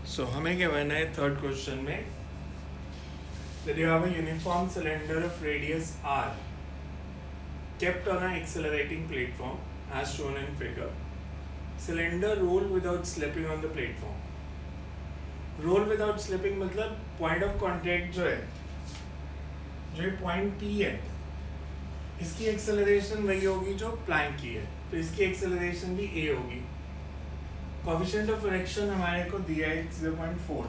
सो हमें क्या करना है थर्ड क्वेश्चन में that you have a uniform cylinder of radius r kept on an accelerating platform as shown in figure. Cylinder roll without slipping on the platform. Roll without slipping मतलब point of contact जो है जो ये point P है इसकी acceleration वही होगी जो प्लैंक की है, तो इसकी एक्सेलरेशन भी A होगी. कोएफिशिएंट ऑफ फ्रिक्शन हमारे को दिया है 0.4.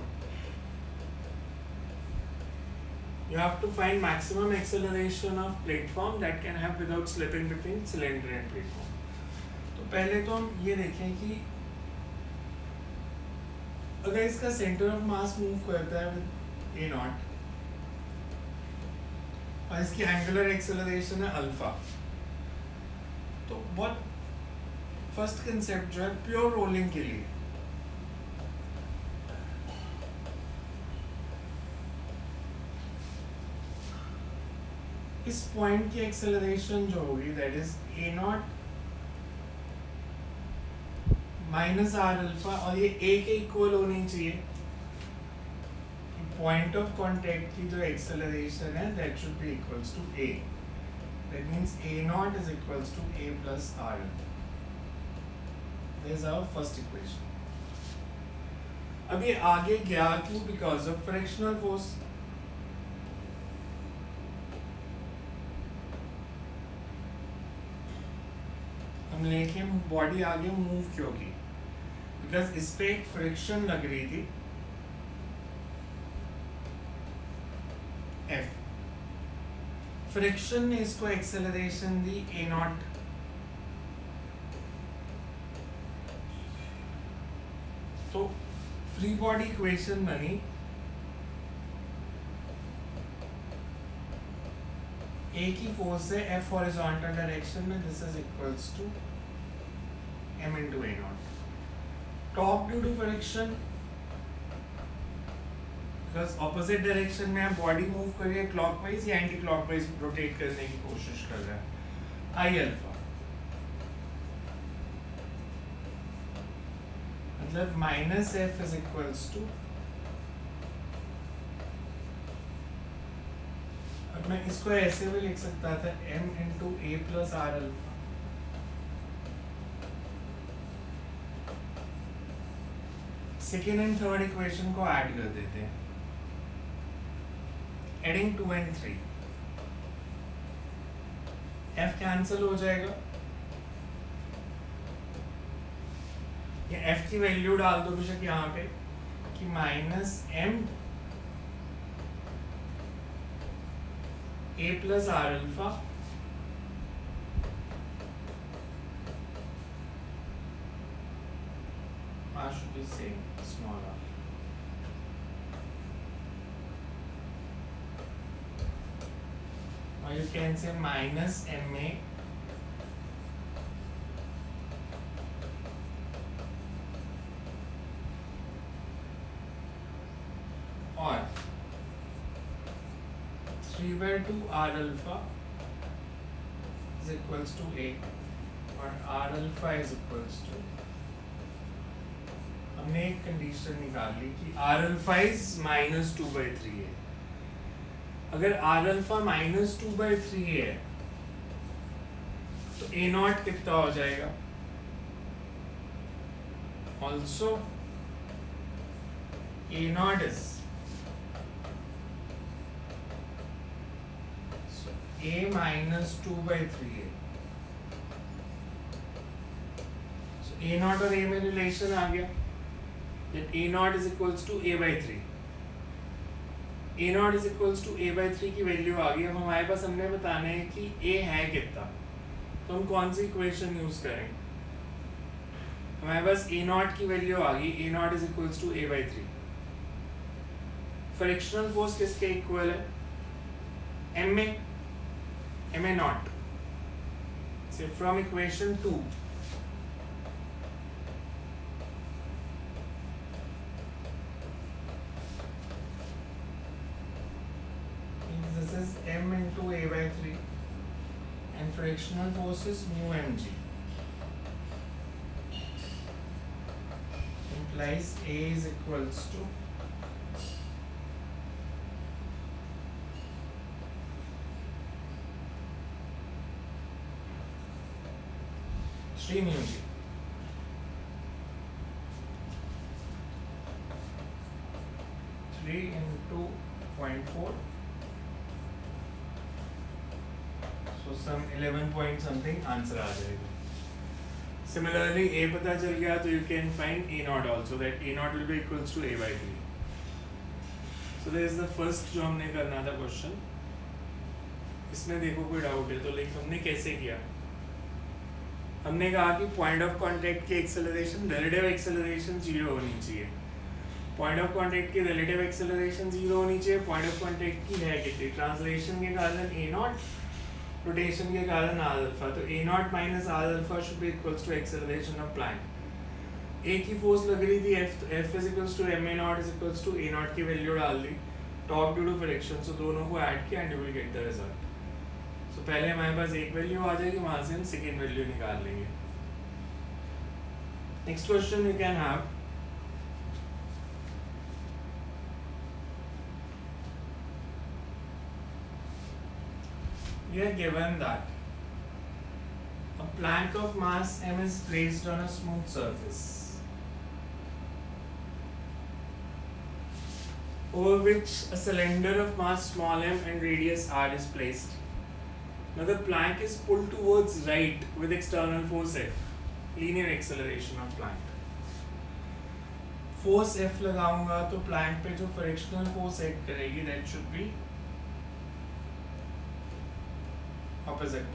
You have to find maximum acceleration of platform that can have without slipping between cylinder and platform. तो पहले तो हम ये देखें कि अगर इसका सेंटर ऑफ मास मूव करता है विद A नॉट और इसकी एंगुलर एक्सेलरेशन है अल्फा, तो बहुत फर्स्ट कंसेप्ट जो है प्योर रोलिंग के लिए इस पॉइंट की एक्सेलरेशन जो होगी that is A naught minus R alpha, और ये A के इक्वल होनी चाहिए. पॉइंट ऑफ कांटेक्ट की जो एक्सेलरेशन है that should be equals to A. That means A naught is equals to A plus R. This is our first equation. अब ये आगे गया क्यों? Because of frictional force. हम लेके बॉडी आगे मूव क्यों की? बिकॉज इस पे एक फ्रिक्शन लग रही थी F. फ्रिक्शन ने इसको एक्सेलरेशन दी A नॉट. तो फ्री बॉडी इक्वेशन बनी A की फोर्स है F हॉरिजॉन्टल डायरेक्शन में, this is equals to M into A naught. Torque due to friction, because opposite direction में आप बॉडी मूव कर रही है क्लॉकवाइज या एंटी क्लॉकवाइज रोटेट करने की कोशिश कर रहा है, I अल्फा. मतलब minus F is equals to, अब मैं इसको ऐसे भी लिख सकता था M into A plus R alpha. Second and third equation को ऐड कर देते हैं. एडिंग 2 and 3, F कैंसिल हो जाएगा. ये F की वैल्यू डाल दो बेशक यहाँ पे कि minus M A plus R alpha should be same small r. Or you can say minus MA or 3/2 R alpha is equals to A, or R alpha is equals to, हमने एक condition निकाल ली कि R alpha is -2/3 है. अगर R alpha -2/3 है तो A not कितना हो जाएगा? Also A naught is A -2/3 है. So A नॉट और A में रिलेशन आ गया that A naught is equals to A by 3. A naught is equals to A by 3 की वैल्यू आ गई. अब हमारे पास हमने बताना है कि A है कितना, तो हम कौन सी इक्वेशन यूज करें? हमारे पास A naught की वैल्यू आ गई, A naught is equals to A by 3. Frictional force किसके इक्वल है? MA naught. So from equation 2, this is M into A by 3 and frictional force is mu mg. implies A is equals to three mu G. Three into 0.4. So some 11 point something answer आ जाएगा. Similarly, A पता चल गया तो you can find A naught also, that A naught will be equals to A by 3. So this is the first जो हमने करना था question. इसमें देखो कोई डाउट है तो लाइक हमने कैसे किया. हमने कहा कि पॉइंट ऑफ कांटेक्ट की एक्सेलरेशन रिलेटिव एक्सेलरेशन 0 होनी चाहिए. पॉइंट ऑफ कांटेक्ट की रिलेटिव एक्सेलरेशन 0 होनी चाहिए. पॉइंट ऑफ कांटेक्ट की है कितनी, ट्रांसलेशन के कारण A naught, रोटेशन के कारण आर अल्फा. तो A naught minus R alpha should be equals to acceleration of plank. A की फोर्स लग रही थी F is equals to ma naught is equals to A naught की वैल्यू डाल दी, torque due to friction. So दोनों को add किया and you will get the result. So पहले हमारे पास एक वैल्यू आ जाएगी, वहां से हम सेकेंड वैल्यू निकाल लेंगे. Next question you can have. We are given that a plank of mass m is placed on a smooth surface over which a cylinder of mass small m and radius r is placed. Now the plank is pulled towards right with external force F, linear acceleration of plank. Force F लगाऊंगा तो plank पे जो frictional force act करेगी that should be opposite.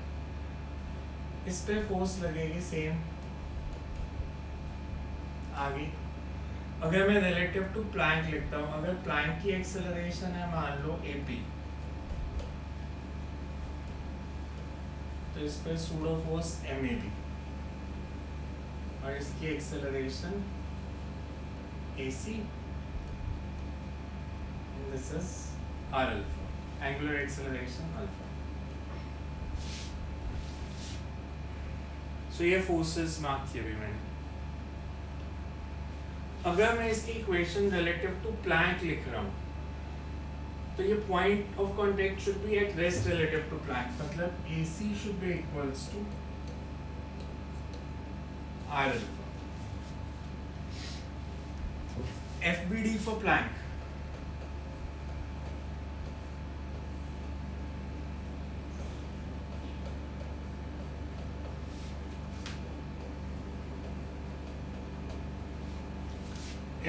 इस पे force लगेगी same आगे. अगर मैं रिलेटिव टू प्लैंक लिखता हूँ, अगर प्लैंक की एक्सेलरेशन है मान लो AP, तो इस पे सूडो फोर्स MAP और इसकी acceleration AC. This is R alpha, angular acceleration alpha. So ये फोर्सेस मार्क किए अभी मैंने. अगर मैं इसकी इक्वेशन रिलेटिव टू प्लैंक लिख रहा हूँ तो ये point of contact should be at rest relative to plank. मतलब AC should be equals to R alpha. FBD for plank.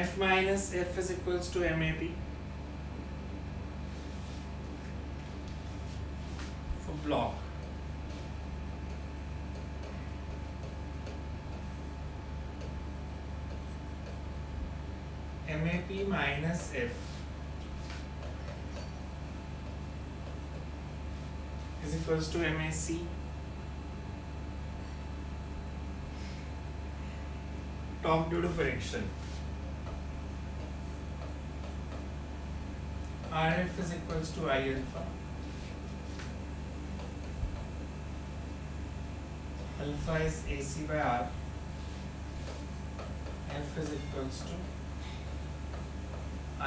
F minus F is equals to MAP for block. MAP minus F is equals to MAC torque due to friction. RF is equals to I alpha. Alpha is AC by R. F is equals to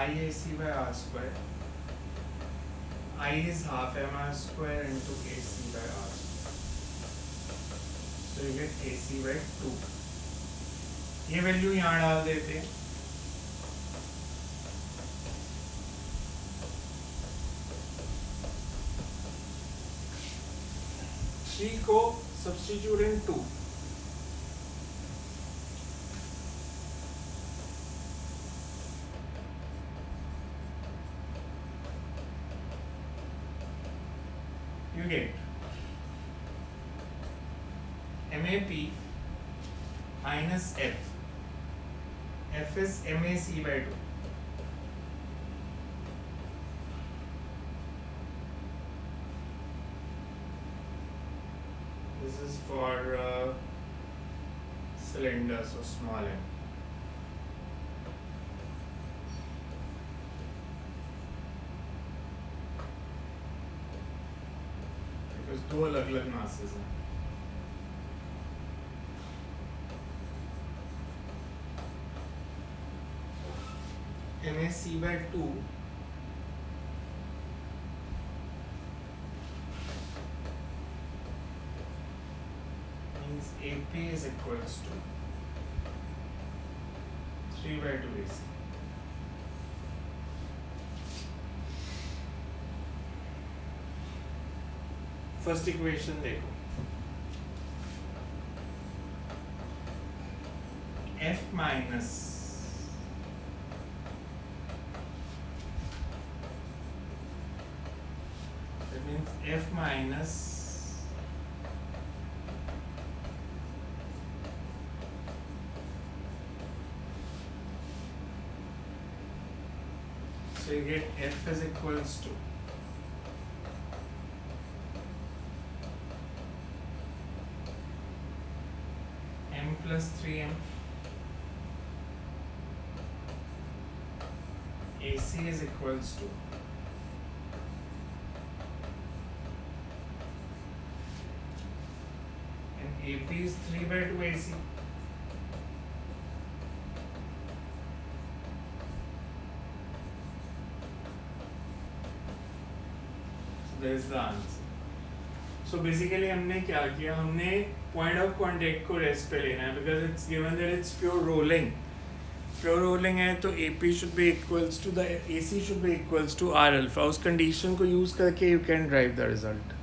IAC by R square. I is half mR square into AC by R. So you get AC by 2. ये value यहाँ डाल देते हैं. Three को substitute in 2. You get MAP minus F. F is MAC by 2. This is for cylinder, so small m. Because दो अलग-अलग masses हैं. MAC by 2 means AP is equals to 3 by 2 AC. First equation देखो, F minus that means F minus so you get F is equals to M plus 3M AC is equals to and AP is 3 by 2 AC. So there is the answer. So basically हमने क्या किया, हमने point of contact को rest पे लेना है because it's given that it's pure rolling. Pure rolling है तो AP should be equals to the AC should be equals to R alpha. उस condition को use करके you can derive the result.